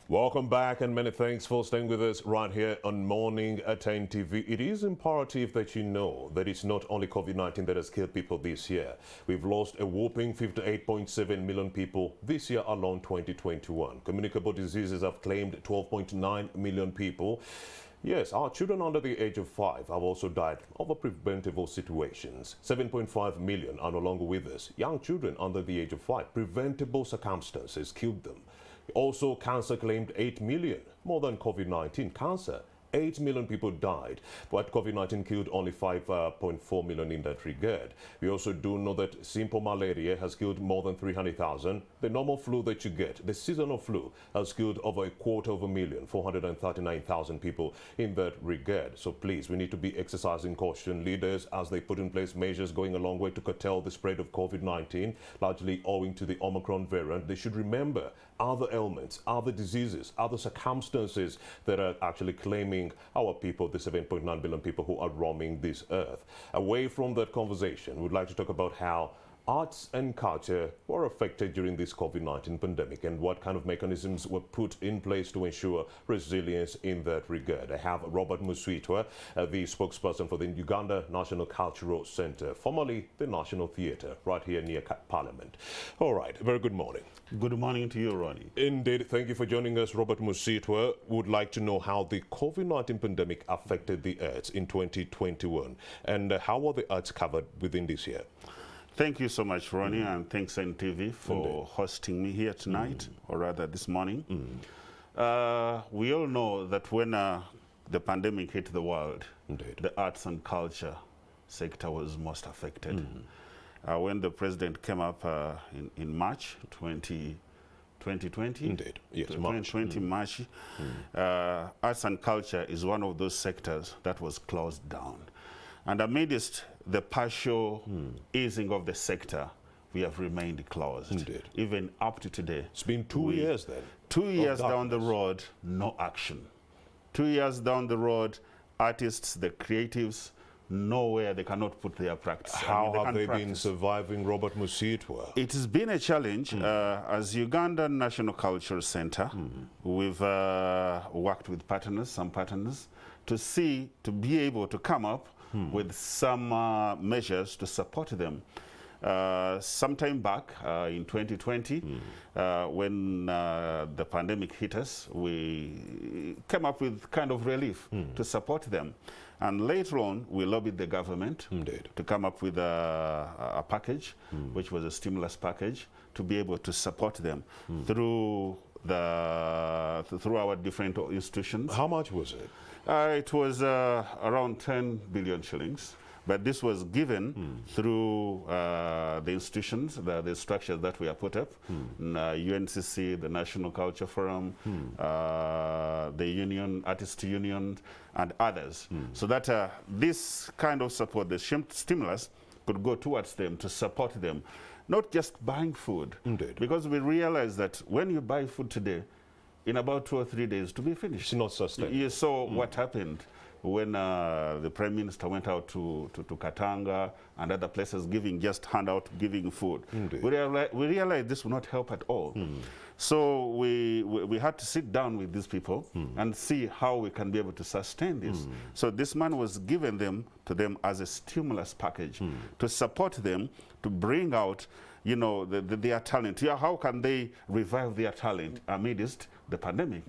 Welcome back and many thanks for staying with us right here on Morning at 10 TV. It is imperative that you know that it's not only COVID-19 that has killed people this year. We've lost a whopping 58.7 million people this year alone, 2021. Communicable diseases have claimed 12.9 million people. Yes, our children under the age of 5 have also died of preventable situations. 7.5 million are no longer with us. Young children under the age of 5, preventable circumstances killed them. Also, cancer claimed 8 million, more than COVID-19. Cancer, 8 million people died, but COVID-19 killed only 5.4 million in that regard. We also do know that simple malaria has killed more than 300,000. The normal flu that you get, the seasonal flu, has killed over 250,000, 439,000 people in that regard. So please, we need to be exercising caution. Leaders, as they put in place measures going a long way to curtail the spread of COVID-19, largely owing to the Omicron variant, they should remember other ailments, other diseases, other circumstances that are actually claiming our people, the 7.9 billion people who are roaming this earth. Away from that conversation, we'd like to talk about how arts and culture were affected during this COVID-19 pandemic and what kind of mechanisms were put in place to ensure resilience in that regard. I have Robert Muswitwa, the spokesperson for the Uganda National Cultural Center, formerly the National Theatre, right here near Parliament. All right, very good morning. Good morning to you, Ronnie. Indeed, thank you for joining us, Robert Muswitwa. Would like to know how the COVID-19 pandemic affected the arts in 2021 and how were the arts covered within this year? Thank you so much, Ronnie, and thanks NTV for hosting me here tonight, or rather this morning. We all know that when the pandemic hit the world, the arts and culture sector was most affected. When the president came up in March 2020, yes, 2020 March, arts and culture is one of those sectors that was closed down. And amidst the partial easing of the sector, we have remained closed. Even up to today. It's been 2 years then. 2 years down the road, no action. 2 years down the road, artists, the creatives, nowhere they cannot put their practice. How have they been surviving, Robert Muswitwa? It has been a challenge. As Uganda National Cultural Center, we've worked with partners, some partners, to be able to come up with some measures to support them. Sometime back in 2020, when the pandemic hit us, we came up with kind of relief to support them. And later on, we lobbied the government to come up with a package, which was a stimulus package, to be able to support them through our different institutions. How much was it? It was around 10 billion shillings. But this was given through the institutions, the structures that we have put up, UNCC, the National Culture Forum, the union, artist union, and others. So that this kind of support, the stimulus, could go towards them to support them, not just buying food. Because we realize that when you buy food today, in about 2 or 3 days to be finished. It's not sustainable. You saw what happened when the Prime Minister went out to Katanga and other places giving food. We realized this will not help at all. So we had to sit down with these people and see how we can be able to sustain this. So this money was given to them as a stimulus package to support them, to bring out their talent. How can they revive their talent amidst the pandemic?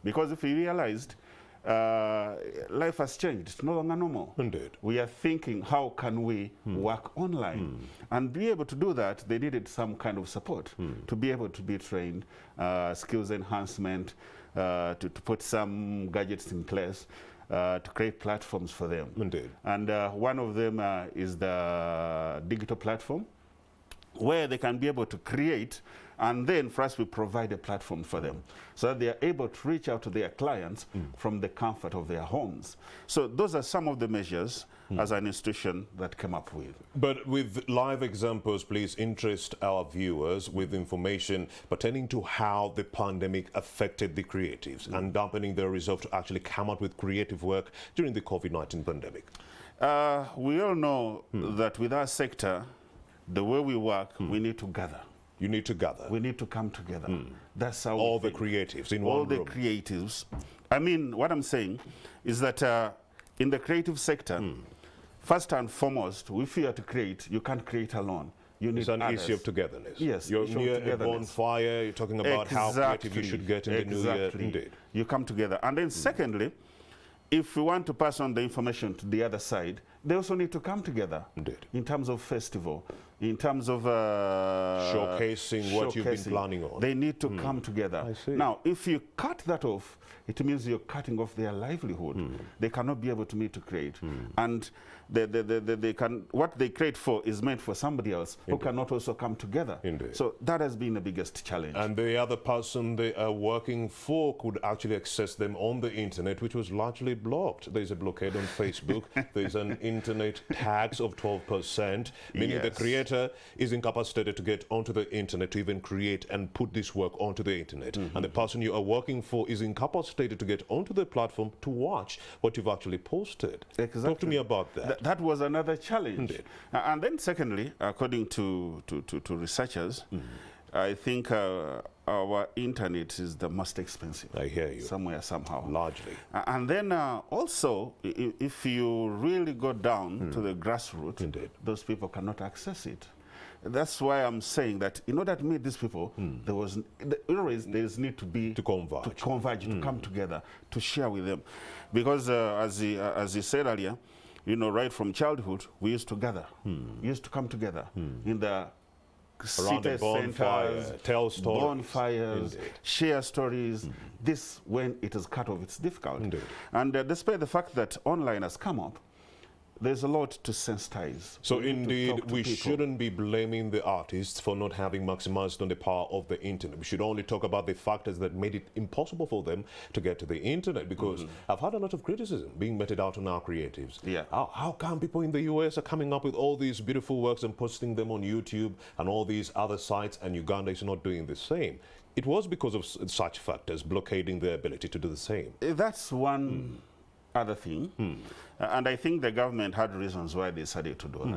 Because if we realized life has changed, it's no longer normal. We are thinking, how can we work online? And be able to do that, they needed some kind of support to be able to be trained, skills enhancement, to put some gadgets in place, to create platforms for them. And one of them is the digital platform, where they can be able to create, and then for us we provide a platform for them so that they are able to reach out to their clients from the comfort of their homes. So those are some of the measures as an institution that came up with. But with live examples, please interest our viewers with information pertaining to how the pandemic affected the creatives and dampening their resolve to actually come out with creative work during the COVID-19 pandemic. We all know that with our sector, the way we work, we need to gather. You need to gather. We need to come together. That's how all the creatives in all one room. the creatives. I mean, what I'm saying is that in the creative sector, first and foremost, if you are to create, you can't create alone. You need it's an others. issue of togetherness. Yes, you're issue of near a togetherness. bonfire. You're talking about how creative you should get in the new year. Indeed, you come together, and then secondly, if we want to pass on the information to the other side, they also need to come together. Indeed. In terms of festival, in terms of showcasing what you've been planning on. They need to come together. I see. Now, if you cut that off, it means you're cutting off their livelihood. They cannot be able to meet to create. And what they create for is meant for somebody else who cannot also come together. Indeed. So that has been the biggest challenge. And the other person they are working for could actually access them on the internet, which was largely blocked. There's a blockade on Facebook. There's an internet tax of 12%, meaning the creator is incapacitated to get onto the internet to even create and put this work onto the internet. And the person you are working for is incapacitated to get onto the platform to watch what you've actually posted. Exactly. Talk to me about that. That was another challenge. Indeed. And then secondly, according to researchers, I think our internet is the most expensive. I hear you. Somewhere, somehow. Largely. And then also, if you really go down to the grassroots, Indeed. those people cannot access it. That's why I'm saying that in order to meet these people, there is need to be to converge, to come together, to share with them, because as he said earlier, you know, right from childhood, we used to gather, we used to come together in the around city the bonfire, centers, tell stories, bonfires, share stories. This, when it is cut off, it's difficult. Indeed. And despite the fact that online has come up, there's a lot to sensitize. So indeed, we shouldn't be blaming the artists for not having maximized on the power of the internet. We should only talk about the factors that made it impossible for them to get to the internet, because I've had a lot of criticism being meted out on our creatives. Yeah. How come people in the US are coming up with all these beautiful works and posting them on YouTube and all these other sites, and Uganda is not doing the same? It was because of such factors blockading their ability to do the same. That's one other thing. And I think the government had reasons why they decided to do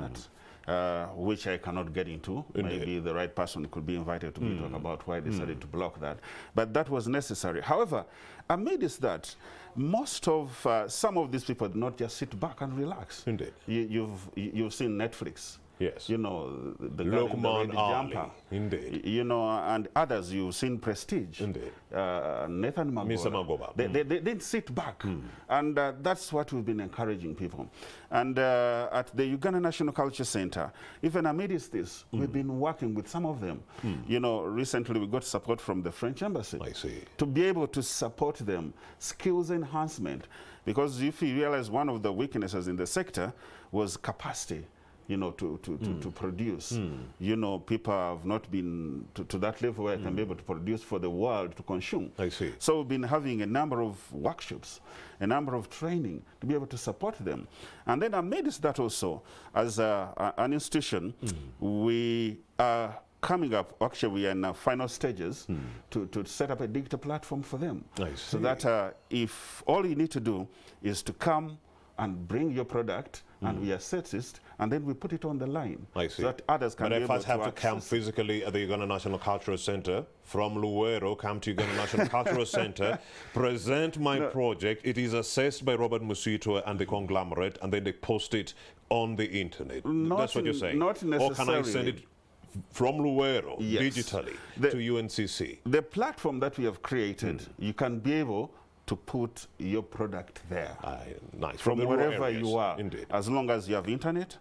that, which I cannot get into. Indeed. Maybe the right person could be invited to talk about why they decided to block that. But that was necessary. However, amidst that, most of some of these people did not just sit back and relax. Indeed. You've seen Netflix. Yes. You know, the Lokman Ali. jumper. Indeed. You know, and others, you've seen Prestige. Indeed. Nathan Magoba. Mr. Magoba. They didn't sit back. And that's what we've been encouraging people. And at the Uganda National Culture Center, even amidst this, we've been working with some of them. You know, recently we got support from the French Embassy. I see. To be able to support them, skills enhancement. Because if you realize one of the weaknesses in the sector was capacity. You know, to produce. You know, people have not been to that level where I can be able to produce for the world to consume. I see. So we've been having a number of workshops, a number of training to be able to support them. And then amidst that also, as an institution, we are coming up, actually we are in final stages to set up a digital platform for them. I see. So that if all you need to do is to come and bring your product, and we assess it, and then we put it on the line. I see. So that others can but be if able I have to come access physically at the Uganda National Cultural Center, from Luwero, come to Uganda National Cultural Center, present my project, it is assessed by Robert Musitwa and the conglomerate, and then they post it on the internet. That's what you're saying? Not necessarily. Or can I send it from Luwero, digitally, to UNCC? The platform that we have created, you can be able to put your product there. Nice. From wherever areas. you are. Indeed. As long as you have internet,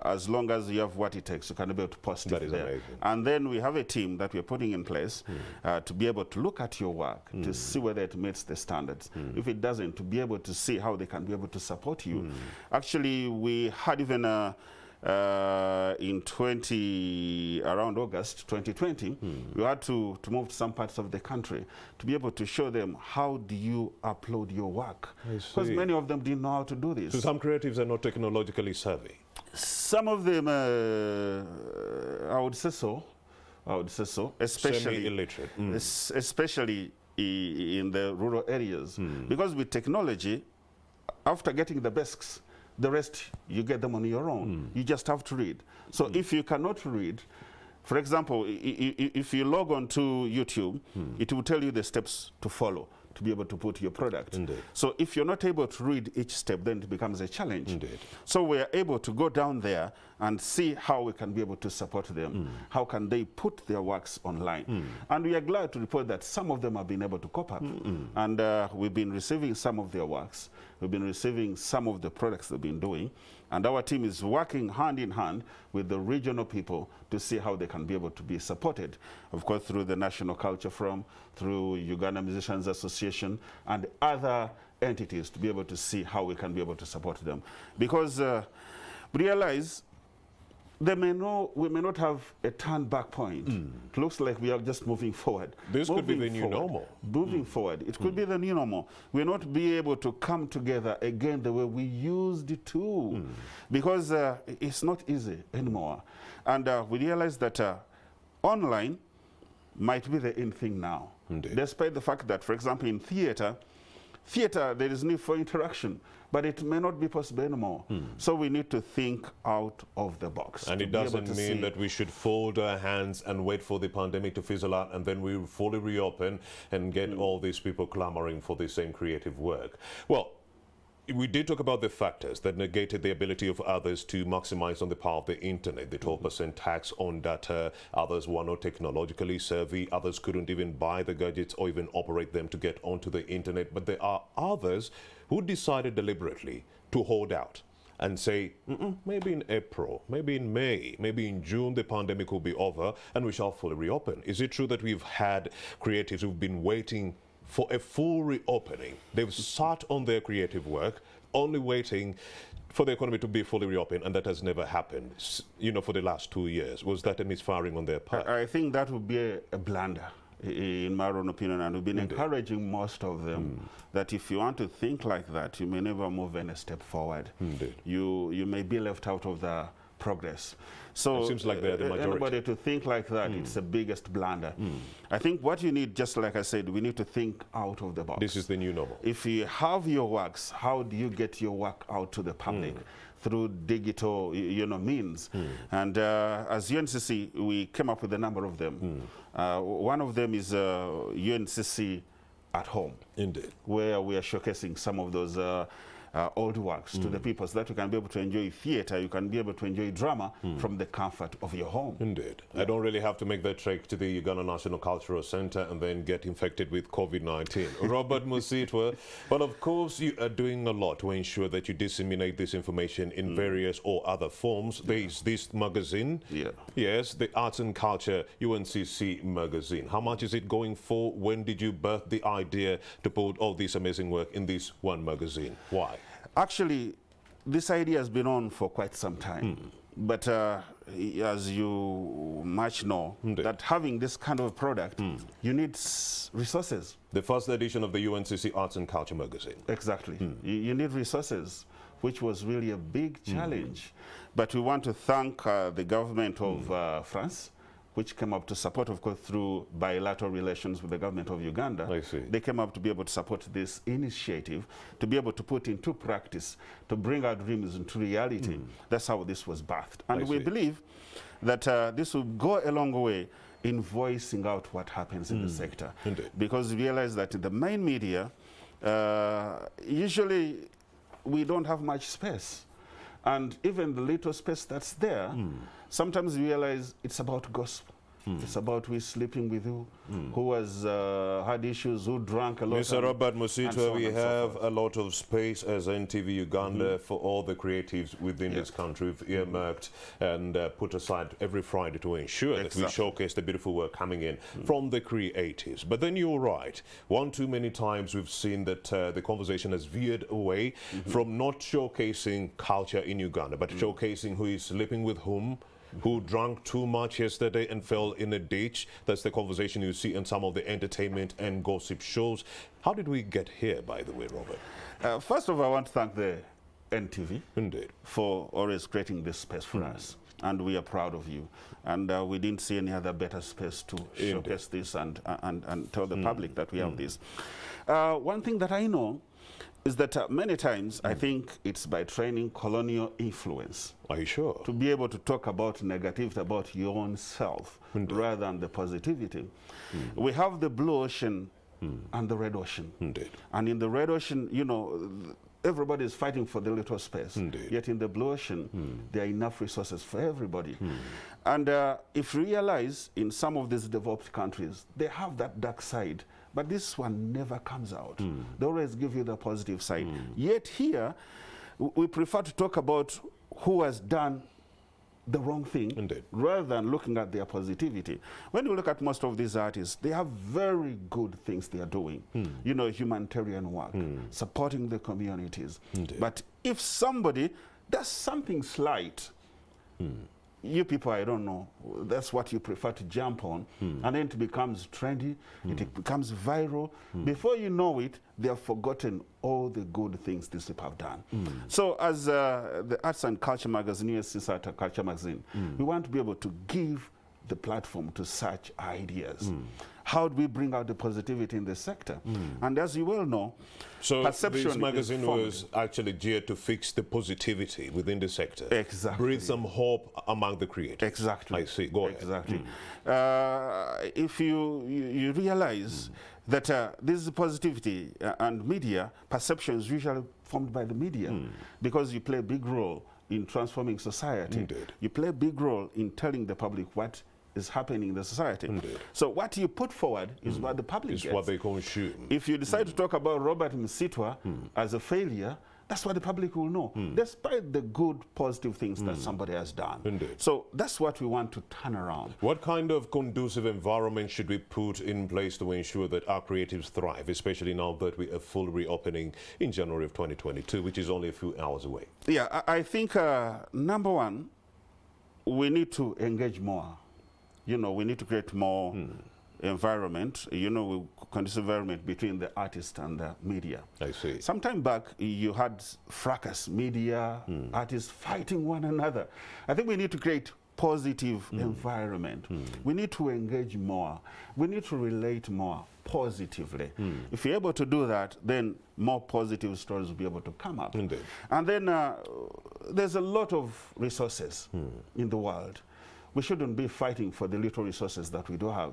as long as you have what it takes, you can be able to post That it is there. amazing. And then we have a team that we're putting in place to be able to look at your work, to see whether it meets the standards. If it doesn't, to be able to see how they can be able to support you. Actually, we had even around August 2020, we had to move to some parts of the country to be able to show them how do you upload your work. Because many of them didn't know how to do this. So some creatives are not technologically savvy. Some of them, I would say so. Especially semi-illiterate. Especially in the rural areas. Because with technology, after getting the basics, the rest, you get them on your own. You just have to read. So if you cannot read, For example, if you log on to YouTube, it will tell you the steps to follow to be able to put your product. Indeed. So if you're not able to read each step, then it becomes a challenge. Indeed. So we're able to go down there and see how we can be able to support them. How can they put their works online? And we are glad to report that some of them have been able to cope up. And we've been receiving some of their works. We've been receiving some of the products they've been doing. And our team is working hand in hand with the regional people to see how they can be able to be supported. Of course, through the National Culture Forum, through Uganda Musicians Association, and other entities to be able to see how we can be able to support them. Because we realize we may not have a turn-back point. It looks like we are just moving forward. This could be the new normal. Moving forward. It could be the new normal. We'll not be able to come together again the way we used to. Because it's not easy anymore. And we realize that online might be the in thing now. Indeed. Despite the fact that, for example, in theater, there is need for interaction, but it may not be possible anymore. So we need to think out of the box. And it doesn't mean that we should fold our hands and wait for the pandemic to fizzle out and then we fully reopen and get all these people clamoring for the same creative work. Well, we did talk about the factors that negated the ability of others to maximize on the power of the internet. The 12% tax on data, others were not technologically savvy, others couldn't even buy the gadgets or even operate them to get onto the internet. But there are others who decided deliberately to hold out and say, maybe in April, maybe in May, maybe in June, the pandemic will be over and we shall fully reopen. Is it true that we've had creatives who've been waiting for a full reopening? They've sat on their creative work, only waiting for the economy to be fully reopened, and that has never happened, you know, for the last 2 years. Was that a misfiring on their part? I think that would be a blunder, in my own opinion, and we've been encouraging most of them that if you want to think like that, you may never move any step forward. You may be left out of the progress. So it seems like they're the majority. Anybody to think like that, it's the biggest blunder. I think what you need, just like I said, we need to think out of the box. This is the new normal. If you have your works, how do you get your work out to the public? Through digital, means. And as UNCC, we came up with a number of them. One of them is UNCC at Home. Indeed. Where we are showcasing some of those old works to the people so that you can be able to enjoy theater, you can be able to enjoy drama from the comfort of your home. Indeed. I don't really have to make that trek to the Uganda National Cultural Center and then get infected with COVID-19. Robert Musitwa, well, of course, you are doing a lot to ensure that you disseminate this information in various or other forms. There is this magazine. Yes, the Arts and Culture UNCC magazine. How much is it going for? When did you birth the idea to put all this amazing work in this one magazine? Why? Actually, this idea has been on for quite some time. But as you much know, that having this kind of product, you need resources. The first edition of the UNCC Arts and Culture magazine. Exactly. You need resources, which was really a big challenge. But we want to thank the government of France, which came up to support, of course, through bilateral relations with the government of Uganda. I see. They came up to be able to support this initiative, to be able to put into practice, to bring our dreams into reality. That's how this was birthed. And we believe that this will go a long way in voicing out what happens in the sector. Indeed. Because we realize that in the main media, usually we don't have much space. And even the little space that's there, sometimes we realize it's about gospel. It's about we sleeping with you, who has had issues, who drank a lot. Mr. Robert Musitwa, we have a lot of space as NTV Uganda for all the creatives within this country. We've earmarked and put aside every Friday to ensure that we showcase the beautiful work coming in from the creatives. But then you're right. One too many times we've seen that the conversation has veered away from not showcasing culture in Uganda, but showcasing who is sleeping with whom, who drank too much yesterday and fell in a ditch. That's the conversation you see in some of the entertainment and gossip shows. How did we get here, by the way, Robert? First of all, I want to thank the NTV Indeed. for always creating this space for us. And we are proud of you. And we didn't see any other better space to showcase this and tell the public that we have this. One thing that I know is that many times I think it's by training colonial influence. Are you sure? To be able to talk about negativity about your own self rather than the positivity. We have the blue ocean and the red ocean. Indeed. And in the red ocean, you know, everybody is fighting for the little space. Indeed. Yet in the blue ocean, there are enough resources for everybody. And if you realize in some of these developed countries, they have that dark side. But this one never comes out. They always give you the positive side. Yet here, we prefer to talk about who has done the wrong thing. Indeed. Rather than looking at their positivity. When you look at most of these artists, they have very good things they are doing. You know, humanitarian work, supporting the communities. Indeed. But if somebody does something slight, you people, I don't know, that's what you prefer to jump on, and then it becomes trendy, it becomes viral. Before you know it, they have forgotten all the good things these people have done. So as the Arts and Culture magazine, USC Art and Culture magazine, we want to be able to give the platform to such ideas. How do we bring out the positivity in the sector? And as you well know, so perception this magazine is formed. was actually geared to fix the positivity within the sector. Exactly. Breathe some hope among the creators. Exactly. I see. Go ahead. Exactly. If you realize that this is positivity and media, perception is usually formed by the media because you play a big role in transforming society. Indeed. You play a big role in telling the public what is happening in the society. Indeed. So what you put forward is what the public It's gets. what they consume. If you decide to talk about Robert Msitwa as a failure, that's what the public will know, despite the good, positive things that somebody has done. Indeed. So that's what we want to turn around. What kind of conducive environment should we put in place to ensure that our creatives thrive, especially now that we are full reopening in January of 2022, which is only a few hours away? Yeah, I think number one, we need to engage more. You know, we need to create more environment, you know, conducive environment between the artist and the media. I see. Some time back, you had fracas, media, artists fighting one another. I think we need to create positive environment. We need to engage more. We need to relate more positively. If you're able to do that, then more positive stories will be able to come up. Indeed. And then there's a lot of resources in the world. We shouldn't be fighting for the little resources that we do have.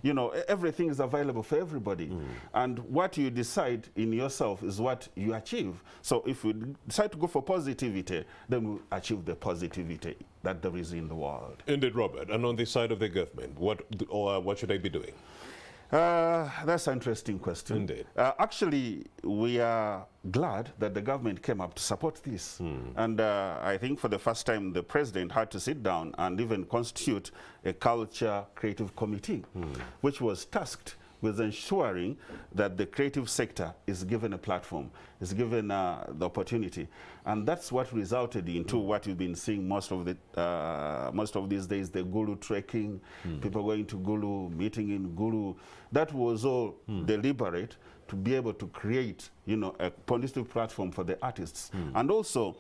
You know, everything is available for everybody. And what you decide in yourself is what you achieve. So if we decide to go for positivity, then we achieve the positivity that there is in the world. Indeed, Robert. And on the side of the government, what should they be doing? That's an interesting question. Indeed. Actually, we are glad that the government came up to support this. And I think for the first time, the president had to sit down and even constitute a culture creative committee, which was tasked with ensuring that the creative sector is given a platform, is given the opportunity. And that's what resulted into what you've been seeing most of these days, the Gulu trekking, people going to Gulu, meeting in Gulu. That was all deliberate to be able to create, you know, a positive platform for the artists. And also,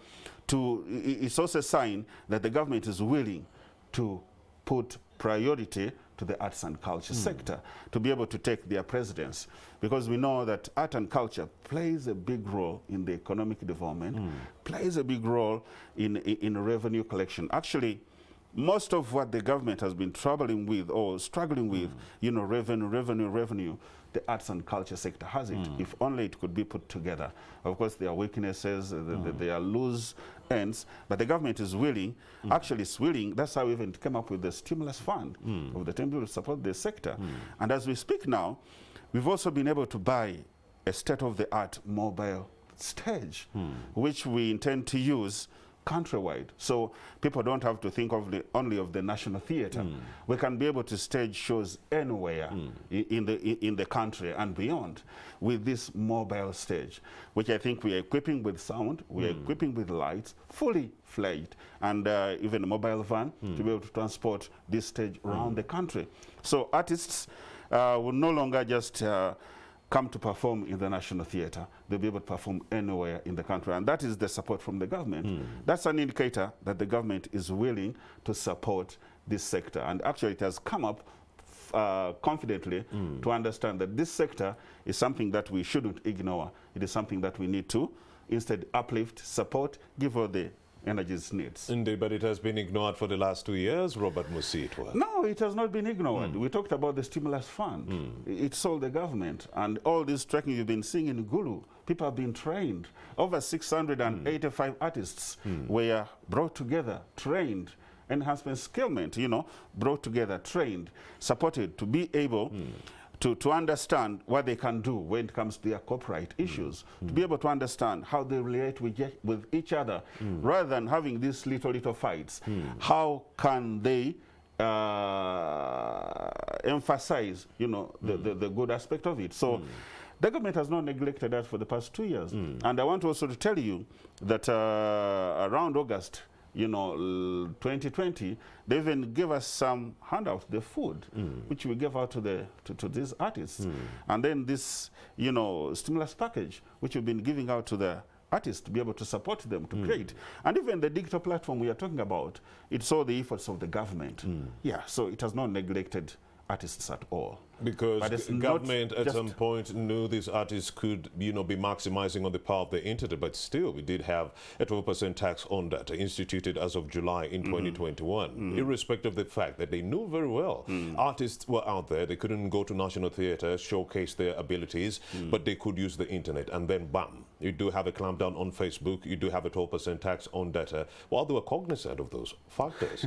it's also a sign that the government is willing to put priority to the arts and culture sector to be able to take their precedence, because we know that art and culture plays a big role in the economic development, plays a big role in revenue collection. Actually, most of what the government has been troubling with or struggling with, you know, revenue, the arts and culture sector has it. If only it could be put together. Of course, there are weaknesses, there are loose ends, but the government is willing, actually is willing. That's how we even came up with the stimulus fund of the temple to support the sector. And as we speak now, we've also been able to buy a state-of-the-art mobile stage, which we intend to use countrywide, so people don't have to think of only of the National Theatre. We can be able to stage shows anywhere in the country and beyond with this mobile stage, which I think we are equipping with sound, we are equipping with lights, fully fledged, and even a mobile van to be able to transport this stage around the country. So artists will no longer just come to perform in the National Theatre. They'll be able to perform anywhere in the country. And that is the support from the government. That's an indicator that the government is willing to support this sector. And actually it has come up confidently to understand that this sector is something that we shouldn't ignore. It is something that we need to instead uplift, support, give all the energies needs. Indeed, but it has been ignored for the last 2 years, Robert Musitwa. No, it has not been ignored. We talked about the stimulus fund. It's all the government. And all this trekking you've been seeing in Gulu, people have been trained. Over 685 artists were brought together, trained, enhancement skillment, you know, brought together, trained, supported to be able to understand what they can do when it comes to their copyright issues, to be able to understand how they relate with each other, rather than having these little fights. How can they emphasize, you know, the good aspect of it? So the government has not neglected that for the past 2 years. And I want also to tell you that around August, you know, 2020, they even gave us some handouts, the food, which we gave out to these artists. And then this, you know, stimulus package, which we've been giving out to the artists to be able to support them to create. And even the digital platform we are talking about, it's all the efforts of the government. Yeah, so it has not neglected artists at all. Because the government at some point knew these artists could, you know, be maximizing on the power of the internet, but still we did have a 12% tax on data instituted as of July in 2021, irrespective of the fact that they knew very well artists were out there, they couldn't go to national theatre, showcase their abilities, but they could use the internet, and then bam, you do have a clampdown on Facebook, you do have a 12% tax on data, while they were cognizant of those factors.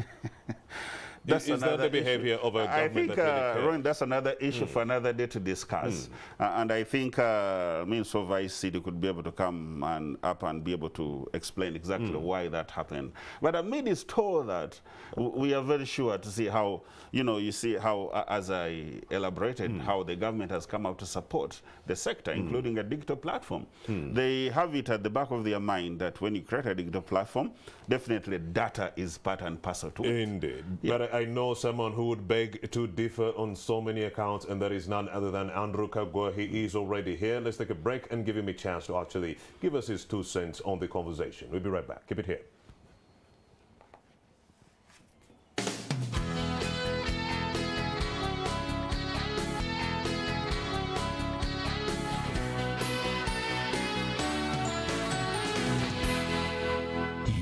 Is that the behavior of a government? I think, Ron, that's another issue for another day to discuss. And I think Minister of ICT could be able to come up and be able to explain exactly why that happened. But amidst all that, we are very sure to see how, you know, you see how, as I elaborated, how the government has come out to support the sector, including a digital platform. They have it at the back of their mind that when you create a digital platform, definitely data is part and parcel to it. Indeed. Yeah. But I know someone who would beg to differ on so many accounts, and that is none other than Andrew Kagwa. He is already here. Let's take a break and give him a chance to actually give us his 2 cents on the conversation. We'll be right back. Keep it here.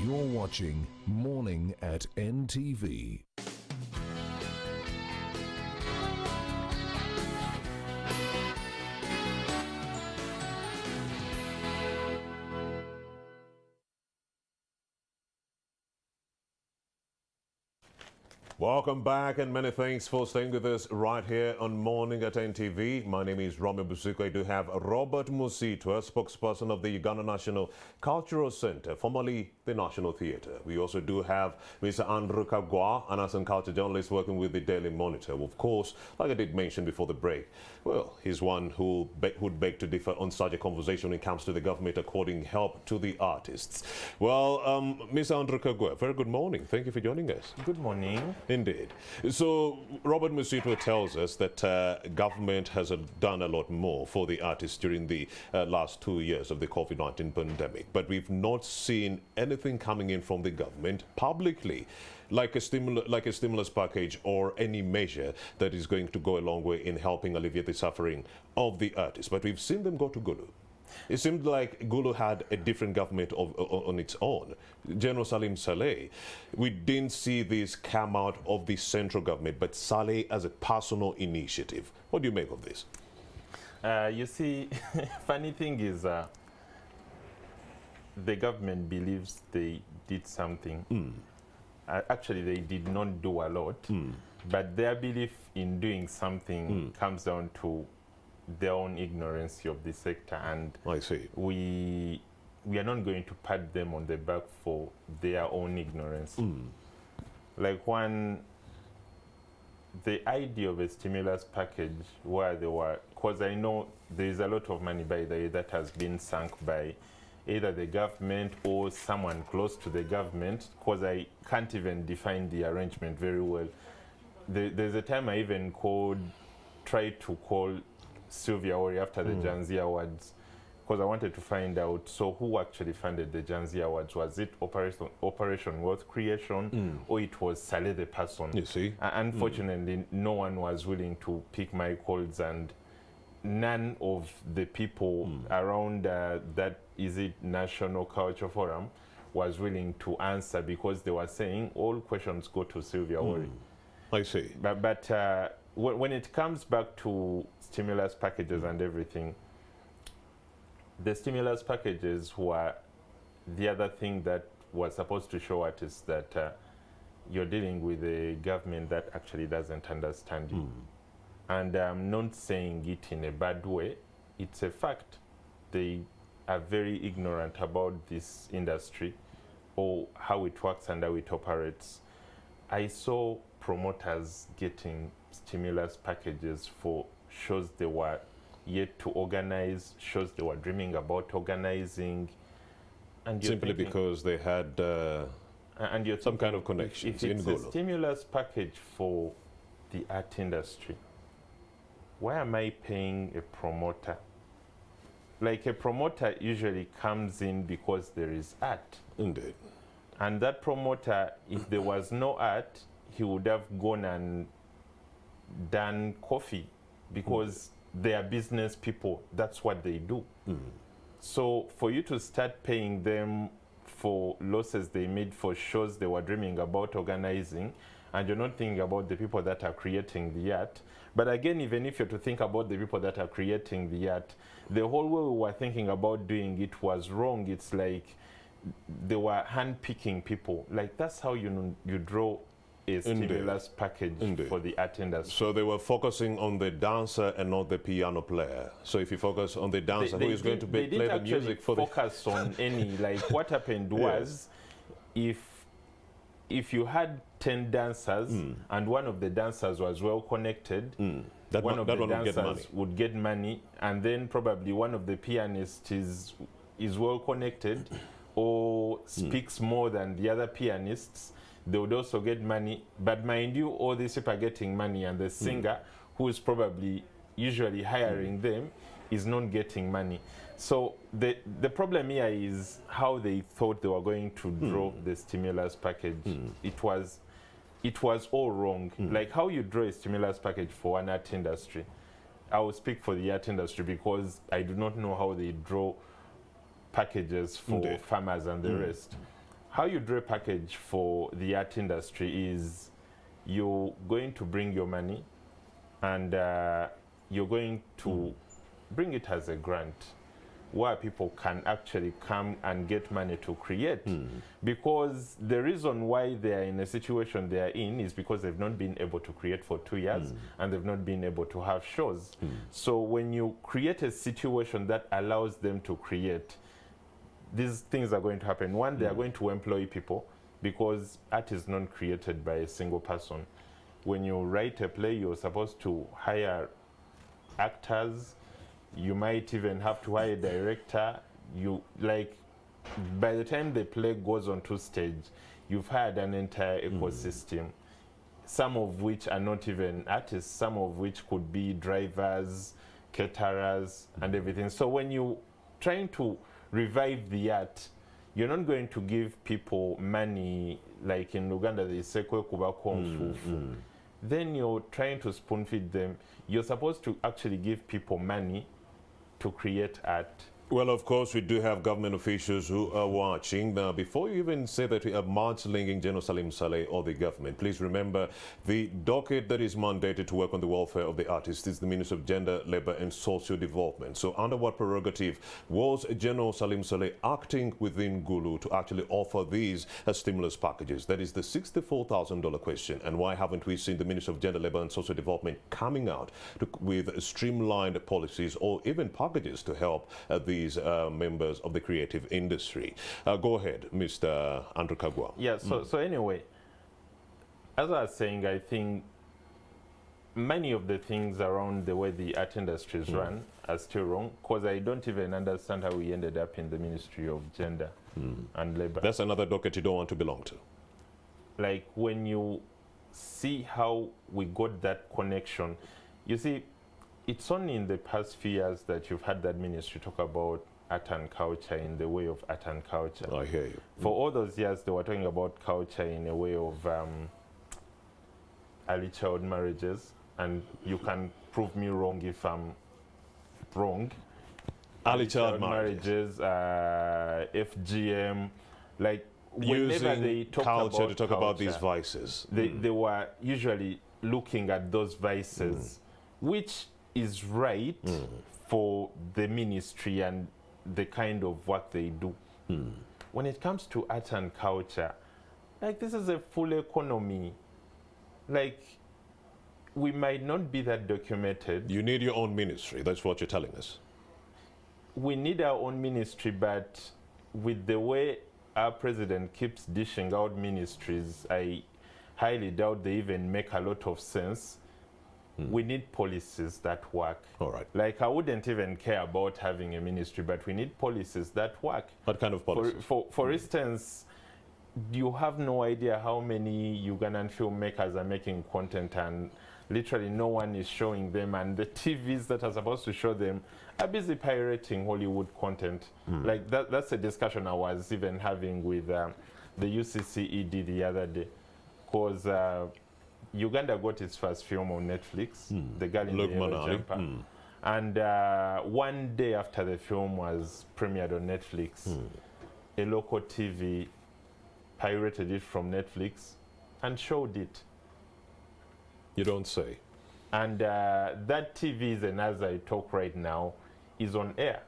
You're watching Morning at NTV. Welcome back, and many thanks for staying with us right here on Morning at NTV. My name is Rami Busuko. I do have Robert Musitwa, spokesperson of the Uganda National Cultural Center, formerly the National Theatre. We also do have Mr. Andrew Kagwa, an arts and culture journalist working with the Daily Monitor. Of course, like I did mention before the break, well, he's one who would beg to differ on such a conversation when it comes to the government according help to the artists. Well, Mr. Andrew Kagwa, very good morning. Thank you for joining us. Good morning. Indeed. So Robert Musitwa tells us that government has done a lot more for the artists during the last 2 years of the COVID-19 pandemic, but we've not seen anything coming in from the government publicly, like a stimulus package or any measure that is going to go a long way in helping alleviate the suffering of the artists. But we've seen them go to Gulu. It seemed like Gulu had a different government on its own. General Salim Saleh, we didn't see this come out of the central government, but Saleh as a personal initiative. What do you make of this? You see, funny thing is the government believes they did something. Actually, they did not do a lot, but their belief in doing something comes down to their own ignorance of the sector, and I see. We are not going to pat them on the back for their own ignorance. Like the idea of a stimulus package where they were, because I know there is a lot of money by the way that has been sunk by either the government or someone close to the government, because I can't even define the arrangement very well. There's a time I even tried to call Sylvia Ori after the Janzi Awards because I wanted to find out, so who actually funded the Janzi Awards? Was it Operation Wealth Creation, or it was Saleh the person? You see? Unfortunately, no one was willing to pick my calls, and none of the people around that, is it National Culture Forum, was willing to answer, because they were saying all questions go to Sylvia Wori. I see. But when it comes back to stimulus packages and everything, the stimulus packages were the other thing that was supposed to show artists that you're dealing with a government that actually doesn't understand you. And I'm not saying it in a bad way. It's a fact. They are very ignorant about this industry, or how it works and how it operates. I saw promoters getting stimulus packages for shows they were yet to organize, shows they were dreaming about organizing. And Simply because they had some kind of connections in If it's Gulu. a stimulus package for the art industry, why am I paying a promoter? Like, a promoter usually comes in because there is art. Indeed. And that promoter, if there was no art, he would have gone and done coffee, because they are business people. That's what they do. So for you to start paying them for losses they made for shows they were dreaming about organizing, and you're not thinking about the people that are creating the art. But again, even if you're to think about the people that are creating the art, the whole way we were thinking about doing it was wrong. It's like they were hand-picking people. Like, that's how you draw a stimulus package for the art industry. So they were focusing on the dancer and not the piano player. So if you focus on the dancer, who is going to play the music for the... focus on any, like, what happened was, if you had 10 dancers and one of the dancers was well connected, one of the dancers would get money, and then probably one of the pianists is well connected or speaks more than the other pianists, they would also get money. But mind you, all these people are getting money, and the singer, who is probably usually hiring them, is not getting money. So the problem here is how they thought they were going to draw the stimulus package. It was all wrong. Like, how you draw a stimulus package for an art industry. I will speak for the art industry because I do not know how they draw packages for farmers and the rest. How you draw a package for the art industry is you're going to bring your money, and you're going to bring it as a grant, where people can actually come and get money to create. Because the reason why they are in a situation they are in is because they've not been able to create for 2 years, and they've not been able to have shows. So when you create a situation that allows them to create, these things are going to happen. One, they are going to employ people, because art is not created by a single person. When you write a play, you're supposed to hire actors. You might even have to hire a director. By the time the play goes onto stage, you've hired an entire ecosystem, some of which are not even artists, some of which could be drivers, caterers, and everything. So when you're trying to revive the art, you're not going to give people money like in Uganda they say kwe kuba konfufu. Then you're trying to spoon feed them. You're supposed to actually give people money to create art. Well, of course, we do have government officials who are watching. Now, before you even say that we are mudslinging General Salim Saleh or the government, please remember the docket that is mandated to work on the welfare of the artists is the Ministry of Gender, Labour and Social Development. So under what prerogative was General Salim Saleh acting within Gulu to actually offer these stimulus packages? That is the $64,000 question. And why haven't we seen the Ministry of Gender, Labour and Social Development coming out with streamlined policies or even packages to help these members of the creative industry? Go ahead, Mr. Andrew Kagwa. Yeah, so anyway, as I was saying, I think many of the things around the way the art industry is run are still wrong, because I don't even understand how we ended up in the Ministry of Gender and Labour. That's another docket you don't want to belong to. Like, when you see how we got that connection, you see, it's only in the past few years that you've had that ministry talk about art and culture in the way of art and culture. I hear you. For all those years, they were talking about culture in a way of early child marriages, and you can prove me wrong if I'm wrong. Early child marriages, FGM, like whenever they using talk culture about to talk about these culture, vices. they were usually looking at those vices, which is right for the ministry and the kind of work they do. When it comes to art and culture, like this is a full economy. Like we might not be that documented. You need your own ministry. That's what you're telling us. We need our own ministry, but with the way our president keeps dishing out ministries, I highly doubt they even make a lot of sense. We need policies that work. All right. Like I wouldn't even care about having a ministry, but we need policies that work. What kind of policies? For instance, you have no idea how many Ugandan filmmakers are making content and literally no one is showing them, and the TVs that are supposed to show them are busy pirating Hollywood content. Like that's a discussion I was even having with the UCCED the other day, because Uganda got its first film on Netflix, The Girl in Luke the Yellow Manali. Jumper. And one day after the film was premiered on Netflix, a local TV pirated it from Netflix and showed it. You don't say. And that TV, and as I talk right now, is on air.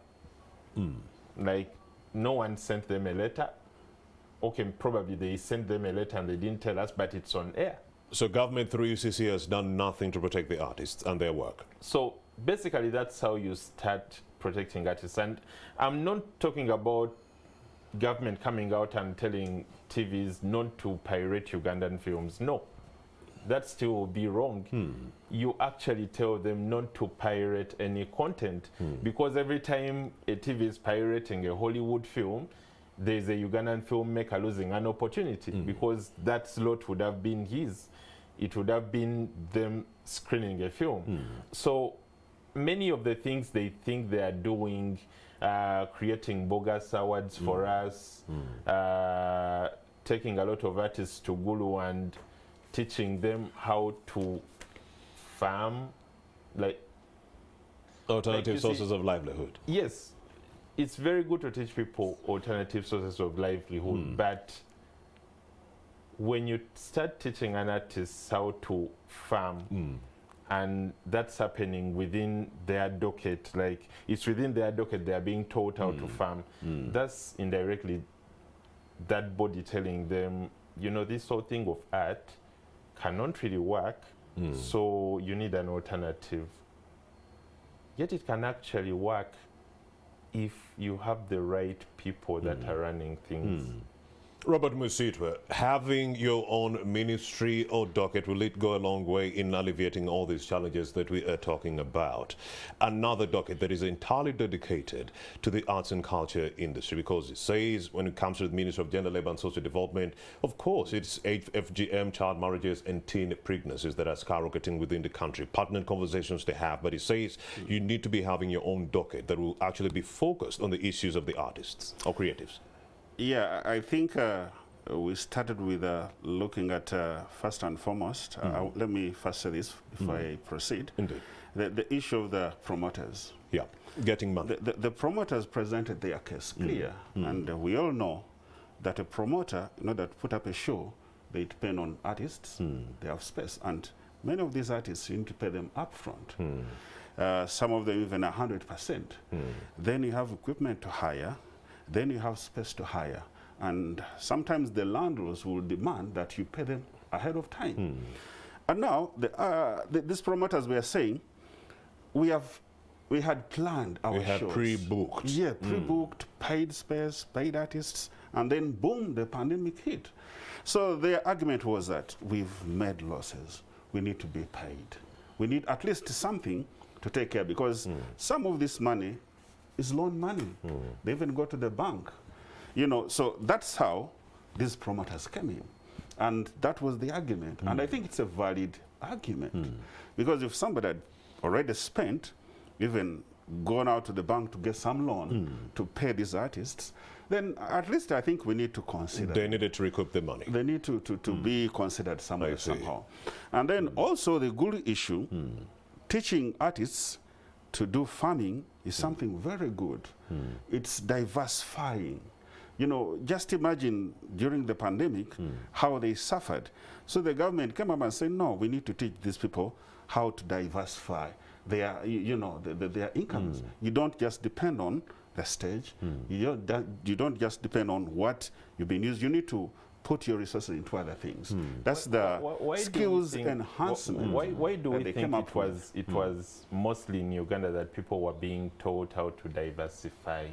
Like, no one sent them a letter. Okay, probably they sent them a letter and they didn't tell us, but it's on air. So government through UCC has done nothing to protect the artists and their work. So basically, that's how you start protecting artists. And I'm not talking about government coming out and telling TVs not to pirate Ugandan films. No, that still will be wrong. You actually tell them not to pirate any content, because every time a TV is pirating a Hollywood film, there's a Ugandan filmmaker losing an opportunity, because that slot would have been his. It would have been them screening a film. So many of the things they think they are doing, creating bogus awards for us, taking a lot of artists to Gulu and teaching them how to farm, like Alternative you sources see- of livelihood. yes, it's very good to teach people alternative sources of livelihood, but when you start teaching an artist how to farm, and that's happening within their docket, like it's within their docket, they are being taught how to farm, that's indirectly that body telling them, you know, this whole thing of art cannot really work, so you need an alternative. Yet it can actually work if you have the right people that are running things. Robert Musitwa, having your own ministry or docket, will it go a long way in alleviating all these challenges that we are talking about? Another docket that is entirely dedicated to the arts and culture industry, because it says when it comes to the Ministry of Gender, Labour and Social Development, of course, it's FGM, child marriages and teen pregnancies that are skyrocketing within the country. Pertinent conversations they have, but it says you need to be having your own docket that will actually be focused on the issues of the artists or creatives. Yeah, I think we started with looking at, first and foremost, let me first say this before I proceed. Indeed. The issue of the promoters. Yeah, getting money. The promoters presented their case clear, and we all know that a promoter, in order to put up a show, they depend on artists, they have space, and many of these artists, you need to pay them upfront. Some of them even 100%. Then you have equipment to hire, then you have space to hire, and sometimes the landlords will demand that you pay them ahead of time. And now these promoters were saying, we had planned our shows. We had pre-booked. Yeah, pre-booked, paid space, paid artists, and then boom, the pandemic hit. So their argument was that we've made losses. We need to be paid. We need at least something to take care, because some of this money is loan money. They even go to the bank. You know, so that's how these promoters came in. And that was the argument. And I think it's a valid argument. Because if somebody had already spent even gone out to the bank to get some loan to pay these artists, then at least I think we need to consider. They needed to recoup the money. They need to be considered somewhere, somehow. And then also the Gulu issue, teaching artists to do farming is something very good. It's diversifying. You know, just imagine during the pandemic how they suffered. So the government came up and said, no, we need to teach these people how to diversify their, you know, their incomes. You don't just depend on the stage. You don't just depend on what you've been used. You need to put your resources into other things. That's the skills enhancement. Why do we think it was mostly in Uganda that people were being taught how to diversify?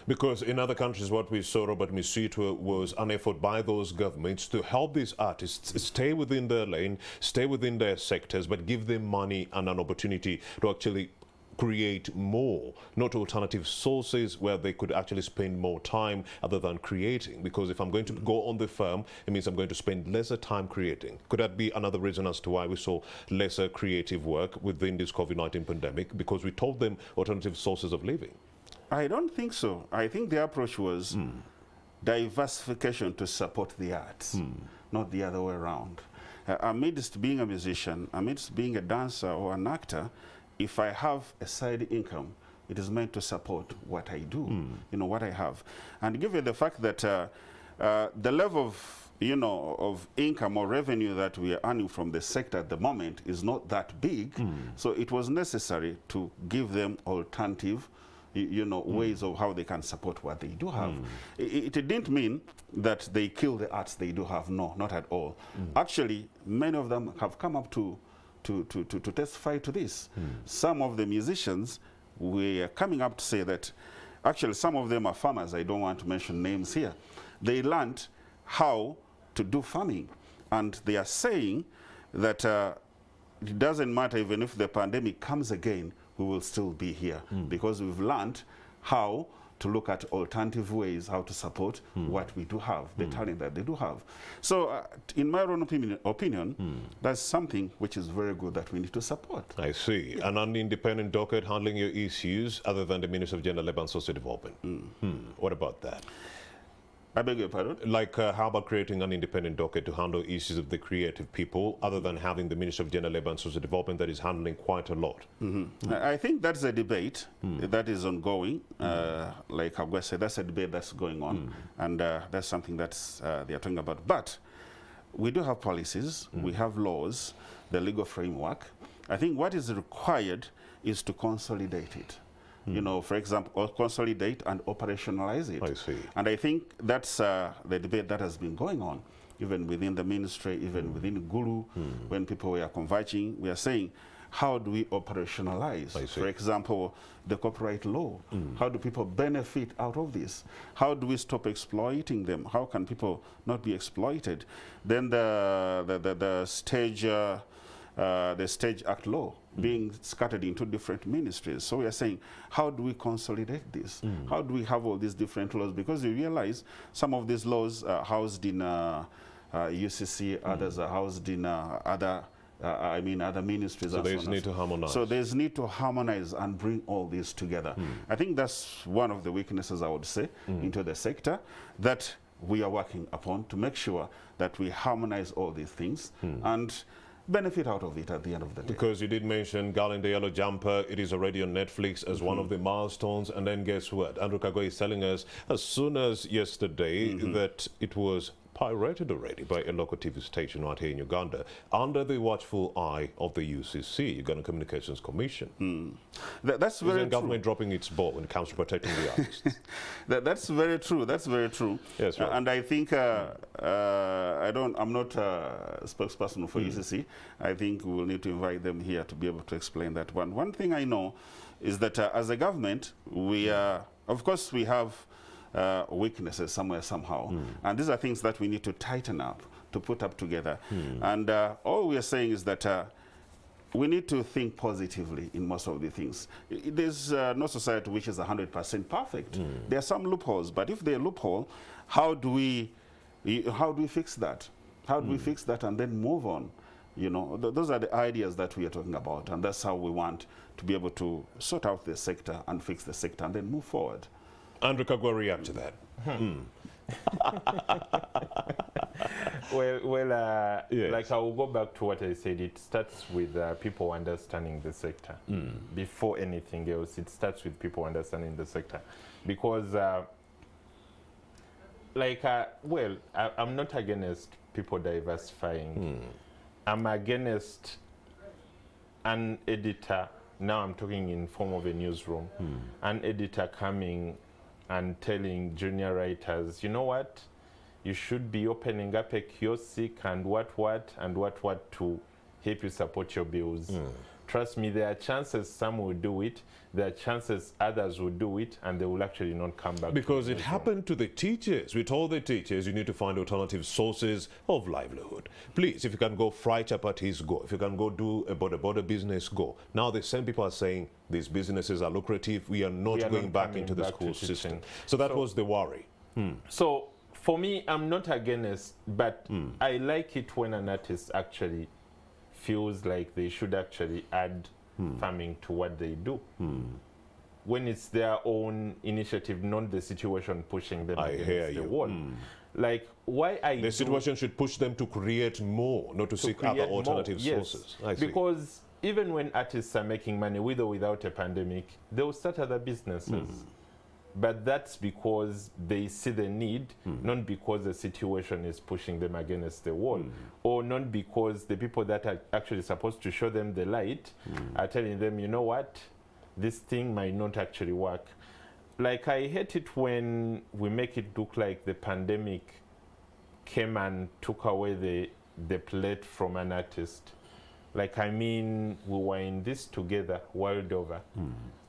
Because in other countries, what we saw, Robert Misitwa, was an effort by those governments to help these artists stay within their lane, stay within their sectors, but give them money and an opportunity to actually create more, not alternative sources where they could actually spend more time other than creating. Because if I'm going to go on the farm, it means I'm going to spend lesser time creating. Could that be another reason as to why we saw lesser creative work within this COVID-19 pandemic? Because we told them alternative sources of living. I don't think so. I think the approach was diversification to support the arts, not the other way around. Amidst being a musician, amidst being a dancer or an actor, if I have a side income, it is meant to support what I do, you know, what I have. And given the fact that the level of, you know, of income or revenue that we are earning from the sector at the moment is not that big, so it was necessary to give them alternative, you know, ways of how they can support what they do have. It didn't mean that they kill the arts they do have. No, not at all. Actually, many of them have come up to testify to this. Some of the musicians were coming up to say that, actually some of them are farmers, I don't want to mention names here. They learned how to do farming, and they are saying that it doesn't matter even if the pandemic comes again, we will still be here because we've learned how to look at alternative ways how to support what we do have, the talent that they do have. So in my own opinion, that's something which is very good that we need to support. I see. An independent docket handling your issues other than the Minister of Gender, Labour and Social Development. What about that? I beg your pardon? Like, how about creating an independent docket to handle issues of the creative people, other than having the Minister of Gender, Labour and Social Development that is handling quite a lot? I think that's a debate that is ongoing. Like Agwe said, that's a debate that's going on, and that's something that's they are talking about. But we do have policies, we have laws, the legal framework. I think what is required is to consolidate it. You know, for example, or consolidate and operationalize it. I see. And I think that's the debate that has been going on, even within the ministry, even within Gulu, when people were converging, we are saying, how do we operationalize, for example, the copyright law? How do people benefit out of this? How do we stop exploiting them? How can people not be exploited? Then the Stage Act law being scattered into different ministries. So we are saying, how do we consolidate this? How do we have all these different laws? Because we realize some of these laws are housed in UCC, others are housed in other ministries. So there's need to harmonize. So there's need to harmonize and bring all this together. I think that's one of the weaknesses, I would say, into the sector, that we are working upon to make sure that we harmonize all these things and benefit out of it at the end of the day. Because you did mention Girl in the Yellow Jumper, it is already on Netflix as one of the milestones, and then guess what? Andrew Kagwe is telling us as soon as yesterday that it was pirated already by a local TV station right here in Uganda, under the watchful eye of the UCC, Uganda Communications Commission. That's very true. Is the government dropping its ball when it comes to protecting the artists? That's very true. That's very true. Yes, right. And I think I'm not a spokesperson for UCC. I think we will need to invite them here to be able to explain that one. One thing I know is that as a government, we of course we have weaknesses somewhere, somehow. And these are things that we need to tighten up, to put up together. And all we are saying is that we need to think positively in most of the things. There's no society which is 100% perfect. There are some loopholes, but if they're a loophole, how do we fix that? How do we fix that and then move on? You know, those are the ideas that we are talking about, and that's how we want to be able to sort out the sector and fix the sector and then move forward. Andrew Kagwa, react to that. Yes. Like I will go back to what I said. It starts with people understanding the sector. Before anything else, it starts with people understanding the sector. Because, I'm not against people diversifying. I'm against an editor, now I'm talking in form of a newsroom, an editor coming and telling junior writers, you know what, you should be opening up a kiosk and what to help you support your bills. Trust me, there are chances some will do it, there are chances others will do it, and they will actually not come back. Because it happened to the teachers. We told the teachers you need to find alternative sources of livelihood. Please, if you can go fry chapatis, go. If you can go do a border business, go. Now the same people are saying these businesses are lucrative. We are not going back into the school system. So that was the worry. So for me, I'm not against, but I like it when an artist actually feels like they should actually add farming to what they do. When it's their own initiative, not the situation pushing them against the wall. Like, why the situation should push them to create more, not to seek other alternative sources. Yes. Because even when artists are making money, with or without a pandemic, they will start other businesses. But that's because they see the need, not because the situation is pushing them against the wall, or not because the people that are actually supposed to show them the light are telling them, you know what, this thing might not actually work. Like, I hate it when we make it look like the pandemic came and took away the plate from an artist. Like, I mean, we were in this together world over.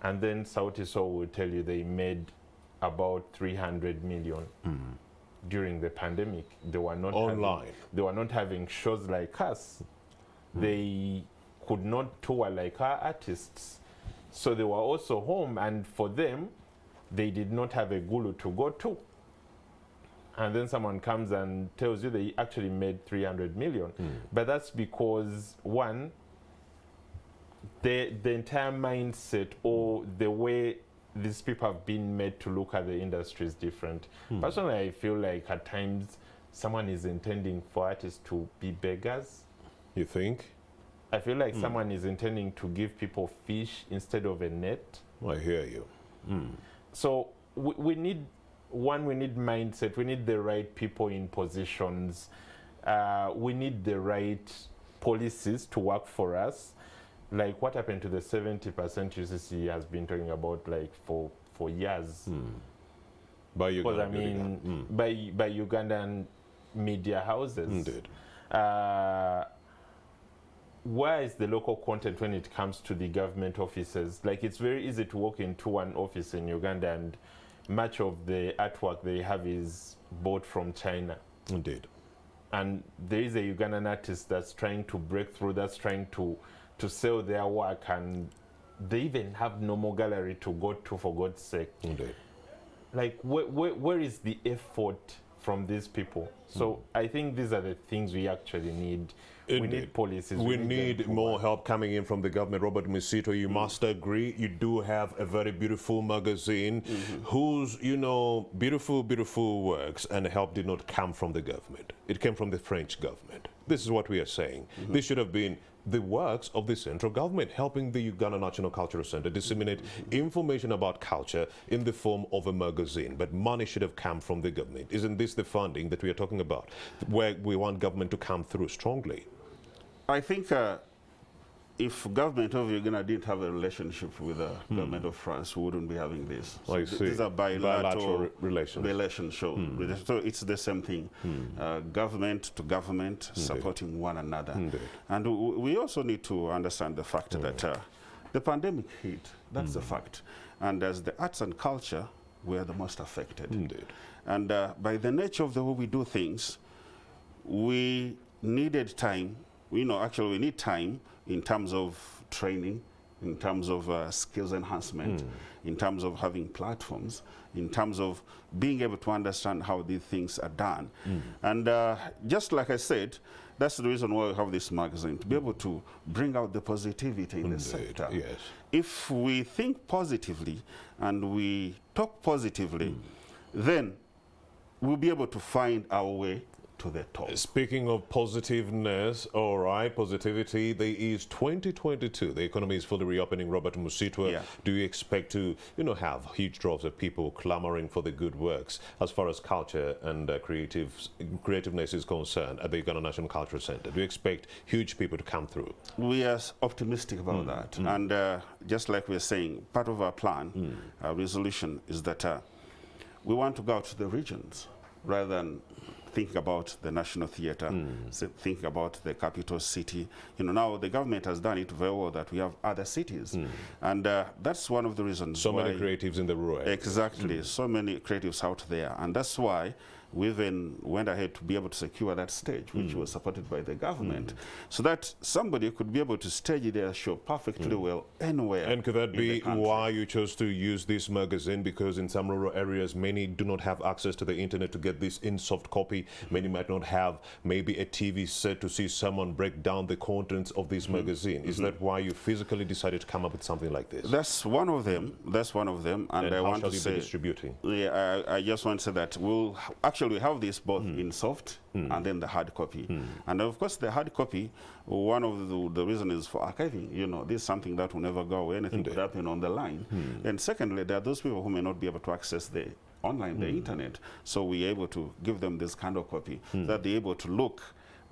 And then Sauti Sol will tell you they made about 300 million during the pandemic. They were not online. They were not having shows like us. They could not tour like our artists. So they were also home, and for them, they did not have a gulu to go to. And then someone comes and tells you they actually made 300 million. But that's because, one, the entire mindset or the way these people have been made to look at the industry is different. Personally, I feel like at times someone is intending for artists to be beggars. You think? I feel like someone is intending to give people fish instead of a net. I hear you. So we need mindset. We need the right people in positions. We need the right policies to work for us. Like, what happened to the 70% UCC has been talking about, like, for years. By Uganda, I mean, by Ugandan media houses. Indeed. Where is the local content when it comes to the government offices? Like, it's very easy to walk into one office in Uganda and much of the artwork they have is bought from China. Indeed. And there is a Ugandan artist that's trying to break through, that's trying to sell their work, and they even have no more gallery to go to, for God's sake. Indeed. Like, where is the effort from these people? So I think these are the things we actually need. Indeed. We need policies. We need more help coming in from the government. Robert Misito, you must agree, you do have a very beautiful magazine whose, beautiful, beautiful works and help did not come from the government. It came from the French government. This is what we are saying. This should have been the works of the central government, helping the Uganda National Cultural Center disseminate information about culture in the form of a magazine. But money should have come from the government. Isn't this the funding that we are talking about, where we want government to come through strongly? I think if government of Uganda didn't have a relationship with the government of France, we wouldn't be having this. So I see. These are bilateral relations. So it's the same thing. Government to government supporting one another. Indeed. And we also need to understand the fact that the pandemic hit. That's the fact. And as the arts and culture, we are the most affected. Indeed. And by the nature of the way we do things, we needed time. Actually, we need time in terms of training, in terms of skills enhancement, in terms of having platforms, in terms of being able to understand how these things are done. And just like I said, that's the reason why we have this magazine, to be able to bring out the positivity in the sector. Yes. If we think positively and we talk positively, then we'll be able to find our way to the top. Speaking of positiveness, all right, positivity, there is 2022. The economy is fully reopening. Robert Musitwa, Yeah. do you expect to, have huge droves of people clamoring for the good works as far as culture and creativeness is concerned at the Uganda National Cultural Center? Do you expect huge people to come through? We are optimistic about that. And just like we're saying, part of our plan, our resolution is that we want to go out to the regions rather than thinking about the National Theatre, thinking about the capital city. Now the government has done it very well that we have other cities. And that's one of the reasons So why many creatives in the rural area. Exactly, so many creatives out there. And that's why we then went ahead to be able to secure that stage, which was supported by the government, so that somebody could be able to stage their show perfectly well anywhere. And could that in be the country. why you chose to use this magazine? Because in some rural areas, many do not have access to the internet to get this in soft copy. Many might not have maybe a TV set to see someone break down the contents of this magazine. Is that why you physically decided to come up with something like this? That's one of them. That's one of them. And I how want shall to you say, be distributing? yeah, I just want to say that we'll actually have this both in soft and then the hard copy. And of course, the hard copy, one of the reasons is for archiving. This is something that will never go away. Anything could happen on the line. And secondly, there are those people who may not be able to access the online, the internet. So we're able to give them this kind of copy that they're able to look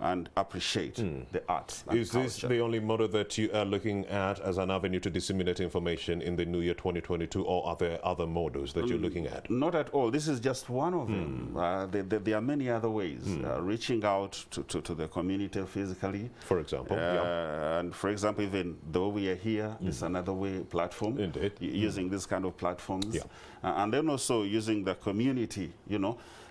and appreciate the arts and Is this culture. the only model that you are looking at as an avenue to disseminate information in the new year 2022, or are there other models that you're looking at? Not at all. This is just one of them. There are many other ways. Reaching out to the community physically. For example, And for example, even though we are here, this is another way, platform. Indeed. Using this kind of platforms. Yeah. And then also using the community,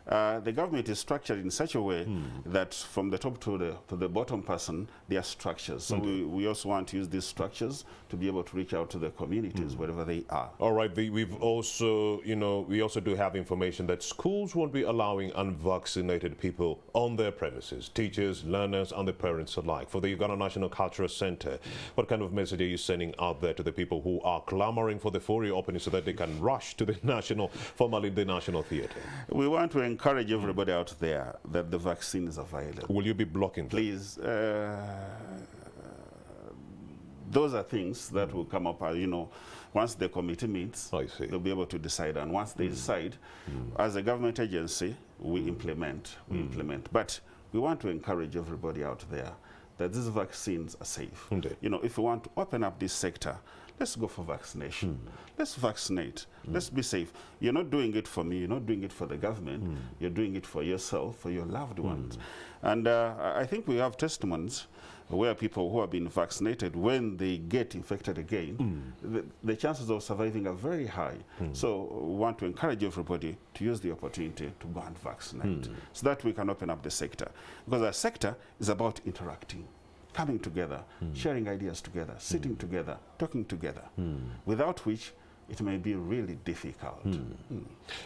the government is structured in such a way that from the top to the bottom person, there are structures. So we also want to use these structures to be able to reach out to the communities wherever they are. All right, we've also, we also do have information that schools won't be allowing unvaccinated people on their premises, teachers, learners, and the parents alike. For the Uganda National Cultural Center, what kind of message are you sending out there to the people who are clamoring for the full reopening so that they can rush to the formerly the National Theatre? We want to encourage everybody out there that the vaccine is available. Will you be blocking them? Please, those are things that will come up, once the committee meets, I see. they'll be able to decide. And once they decide, as a government agency, we implement. But we want to encourage everybody out there that these vaccines are safe. Indeed. If we want to open up this sector, let's go for vaccination. Let's vaccinate. Let's be safe. You're not doing it for me. You're not doing it for the government. You're doing it for yourself, for your loved ones. And I think we have testimonies where people who have been vaccinated, when they get infected again, the chances of surviving are very high. So we want to encourage everybody to use the opportunity to go and vaccinate so that we can open up the sector. Because our sector is about interacting, coming together, sharing ideas together, sitting together, talking together, without which it may be really difficult.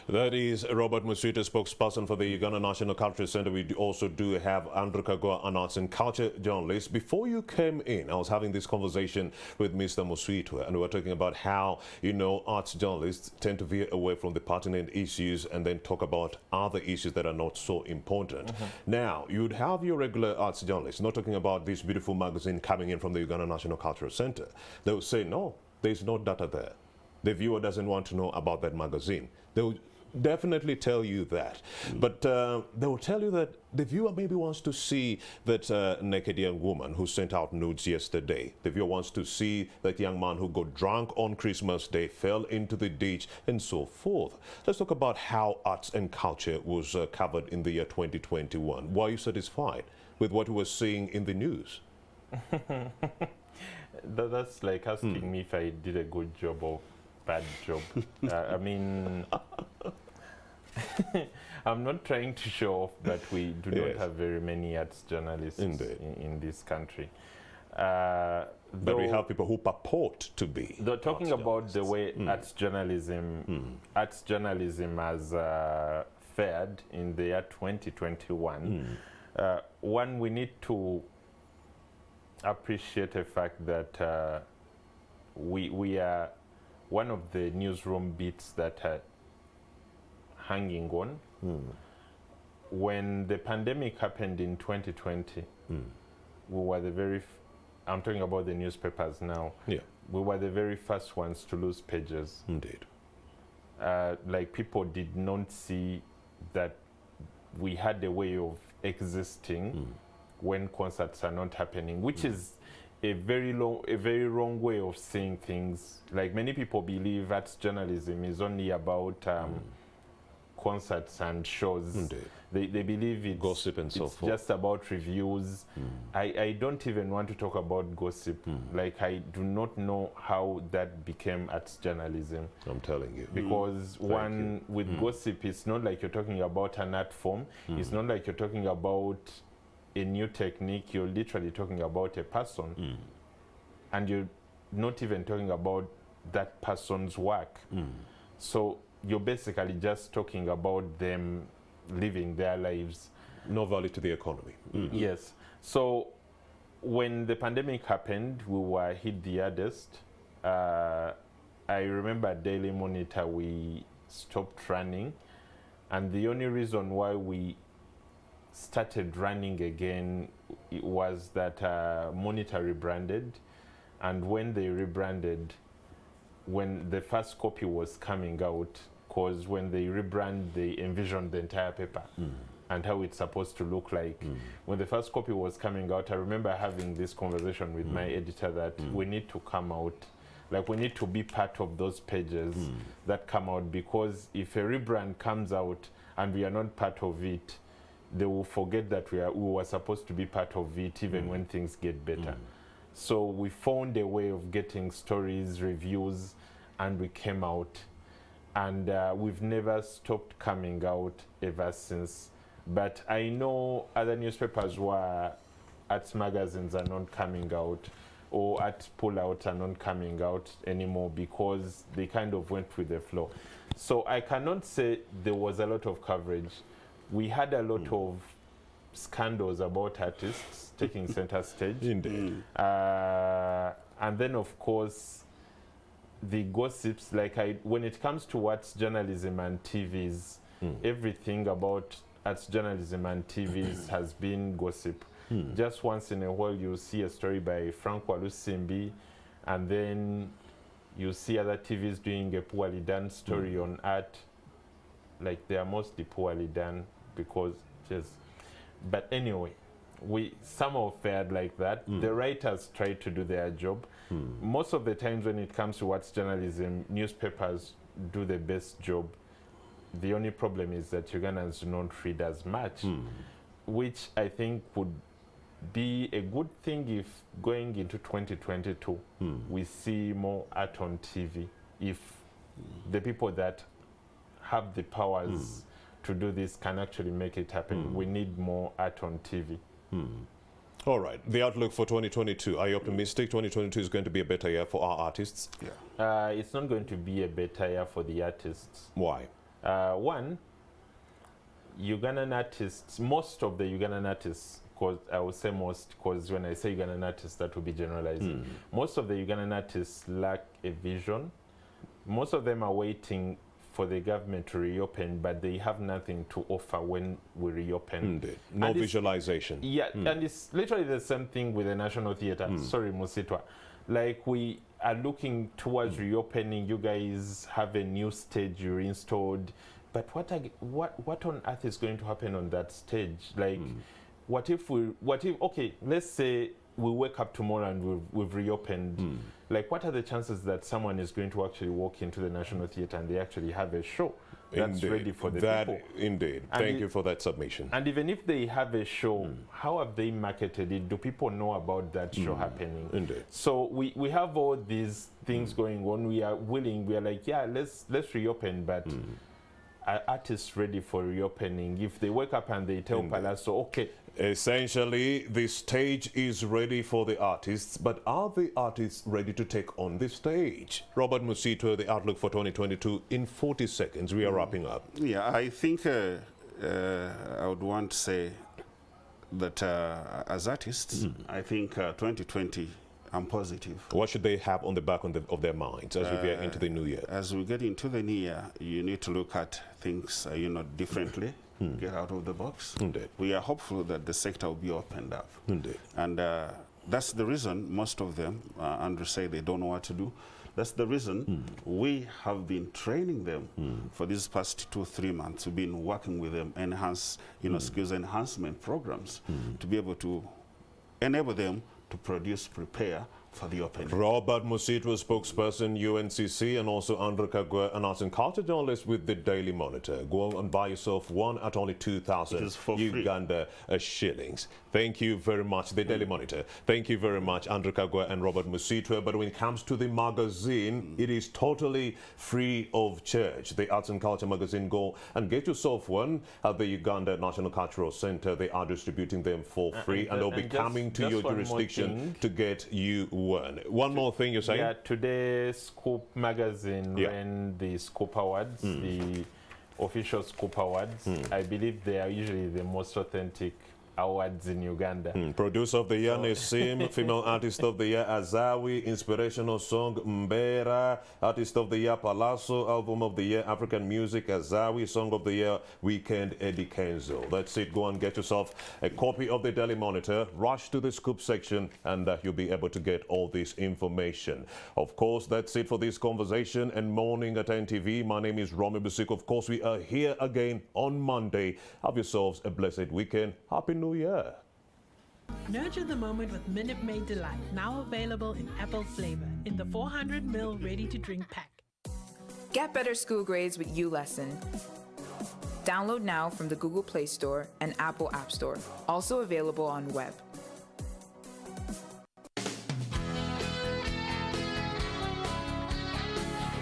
That is Robert Musitwa, spokesperson for the Uganda National Cultural Center. We also do have Andrew Kagwa, an arts and culture journalist. Before you came in, I was having this conversation with Mr. Musitwa, and we were talking about how, arts journalists tend to veer away from the pertinent issues and then talk about other issues that are not so important. Now, you'd have your regular arts journalists, not talking about this beautiful magazine coming in from the Uganda National Cultural Center. They would say, no, there's no data there. The viewer doesn't want to know about that magazine. They will definitely tell you that. But they will tell you that the viewer maybe wants to see that naked young woman who sent out nudes yesterday. The viewer wants to see that young man who got drunk on Christmas Day, fell into the ditch, and so forth. Let's talk about how arts and culture was covered in the year 2021. Were you satisfied with what you were seeing in the news? That's like asking me if I did a good job or bad job. I mean, I'm not trying to show off, but we do not have very many arts journalists in this country. But we have people who purport to be. They're talking arts about the journalists. way arts journalism has fared in the year 2021. One, we need to appreciate the fact that we are one of the newsroom beats that are hanging on. When the pandemic happened in 2020, we were the very, I'm talking about the newspapers now. Yeah. We were the very first ones to lose pages. Indeed. Like people did not see that we had a way of existing when concerts are not happening, which is a very wrong way of seeing things. Like many people believe arts journalism is only about concerts and shows. Indeed. They believe it's Gossip and so it's forth. just about reviews. I don't even want to talk about gossip. Like I do not know how that became arts journalism. I'm telling you. Because with gossip, it's not like you're talking about an art form. It's not like you're talking about a new technique. You're literally talking about a person. And you're not even talking about that person's work. So you're basically just talking about them living their lives. No value to the economy. Yes. So when the pandemic happened, we were hit the hardest. I remember at Daily Monitor, we stopped running. And the only reason why we started running again was that Monitor rebranded. And when they rebranded, when the first copy was coming out, because when they rebrand, they envisioned the entire paper and how it's supposed to look like. When the first copy was coming out, I remember having this conversation with my editor that we need to come out, like we need to be part of those pages that come out, because if a rebrand comes out and we are not part of it, they will forget that we were supposed to be part of it even when things get better. So we found a way of getting stories, reviews, and we came out. And we've never stopped coming out ever since. But I know other newspapers where arts magazines are not coming out, or art pullouts are not coming out anymore because they kind of went with the flow. So I cannot say there was a lot of coverage. We had a lot of scandals about artists taking center stage. Indeed. And then, of course, the gossips, like when it comes to arts journalism and TVs, everything about arts journalism and TVs has been gossip. Just once in a while, you'll see a story by Frank Walusimbi, and then you see other TVs doing a poorly done story on art. Like they are mostly poorly done because just. But anyway, we somehow fared like that. The writers tried to do their job. Most of the times when it comes to arts journalism, newspapers do the best job. The only problem is that Ugandans do not read as much, which I think would be a good thing if going into 2022, we see more art on TV. If the people that have the powers to do this can actually make it happen, we need more art on TV. All right. The outlook for 2022. Are you optimistic 2022 is going to be a better year for our artists? It's not going to be a better year for the artists. Why? One, Ugandan artists, most of the Ugandan artists, because I would say most, because when I say Ugandan artists, that would be generalizing. Most of the Ugandan artists lack a vision. Most of them are waiting for the government to reopen, but they have nothing to offer when we reopen. Indeed. No visualization. Yeah, and it's literally the same thing with the National Theatre. Sorry, Musitwa. Like we are looking towards reopening. You guys have a new stage you installed, but what on earth is going to happen on that stage? Like, what if okay, let's say we wake up tomorrow and we've reopened. Like, what are the chances that someone is going to actually walk into the National Theatre and they actually have a show that's ready for the people? Indeed. Thank you for that submission. And even if they have a show, how have they marketed it? Do people know about that show happening? Indeed. So we have all these things going on. We are willing. We are like, yeah, let's reopen, but are artists ready for reopening? If they wake up and they tell Palazzo, okay, essentially, the stage is ready for the artists, but are the artists ready to take on the stage? Robert Musitwe, the outlook for 2022 in 40 seconds. We are wrapping up. Yeah, I think I would want to say that as artists, I think 2020, I'm positive. What should they have on the back of their minds as we get into the new year? As we get into the new year, you need to look at things, differently. Get out of the box. Indeed. We are hopeful that the sector will be opened up. Indeed. And that's the reason most of them, Andrew say they don't know what to do. That's the reason we have been training them for these past 2-3 months. We've been working with them, enhance, skills enhancement programs to be able to enable them to produce, prepare for the opening. Robert Musitwe, spokesperson, UNCC, and also Andrew Kagwe, an arts and culture journalist with the Daily Monitor. Go and buy yourself one at only 2,000 Uganda shillings. Thank you very much, the Daily Monitor. Thank you very much, Andrew Kagwe and Robert Musitwe. But when it comes to the magazine, it is totally free of charge. The Arts and Culture magazine, go and get yourself one at the Uganda National Cultural Center. They are distributing them for free, and they'll be coming to your jurisdiction to get you one more thing you're saying? Yeah, today Scoop magazine ran the Scoop Awards, the official Scoop Awards. I believe they are usually the most authentic awards in Uganda. Producer of the Year, Nesim. Female Artist of the Year, Azawi. Inspirational Song, Mbera. Artist of the Year, Palazzo. Album of the Year, African Music, Azawi. Song of the Year, Weekend, Eddie Kenzo. That's it. Go and get yourself a copy of the Daily Monitor. Rush to the Scoop section and you'll be able to get all this information. Of course, that's it for this conversation and Morning at NTV. My name is Romy Busik. Of course, we are here again on Monday. Have yourselves a blessed weekend. Happy New Year. Nurture the moment with Minute Maid Delight, now available in apple flavor in the 400ml ready-to-drink pack. Get better school grades with ULesson. Download now from the Google Play Store and Apple App Store. Also available on web.